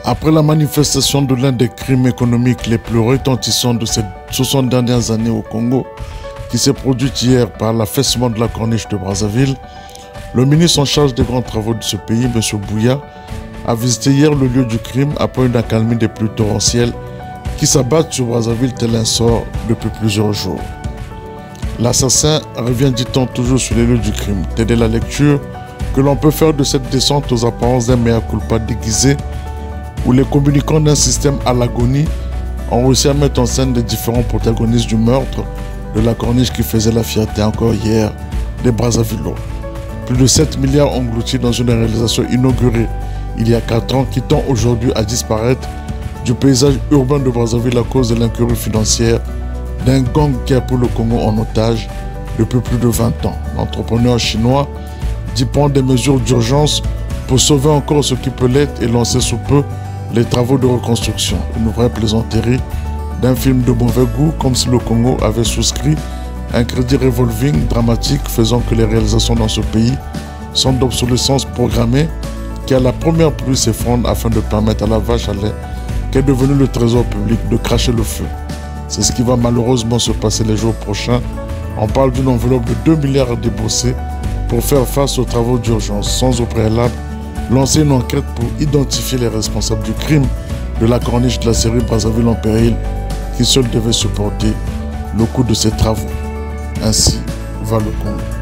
Après la manifestation de l'un des crimes économiques les plus retentissants de ces 60 dernières années au Congo, qui s'est produite hier par l'affaissement de la corniche de Brazzaville, le ministre en charge des grands travaux de ce pays, M. Bouya, a visité hier le lieu du crime après une accalmie des pluies torrentielles qui s'abattent sur Brazzaville tel un sort depuis plusieurs jours. L'assassin revient, dit-on, toujours sur les lieux du crime. Telle est la lecture que l'on peut faire de cette descente aux apparences d'un mea culpa déguisé, où les communicants d'un système à l'agonie ont réussi à mettre en scène les différents protagonistes du meurtre de la corniche qui faisait la fierté encore hier des Brazzavillois. Plus de 7 milliards engloutis dans une réalisation inaugurée il y a 4 ans qui tend aujourd'hui à disparaître du paysage urbain de Brazzaville à cause de l'incurie financière d'un gang qui a pris le Congo en otage depuis plus de 20 ans. L'entrepreneur chinois dit prendre des mesures d'urgence pour sauver encore ce qui peut l'être et lancer sous peu les travaux de reconstruction. Une vraie plaisanterie d'un film de mauvais goût, comme si le Congo avait souscrit un crédit revolving dramatique faisant que les réalisations dans ce pays sont d'obsolescence programmée, qui à la première pluie s'effondrent afin de permettre à la vache à lait, qui est devenue le trésor public, de cracher le feu. C'est ce qui va malheureusement se passer les jours prochains. On parle d'une enveloppe de 2 milliards à débourser pour faire face aux travaux d'urgence, sans au préalable lancer une enquête pour identifier les responsables du crime de la corniche de la série Brazzaville en péril, qui seul devait supporter le coût de ces travaux. Ainsi va le Congo.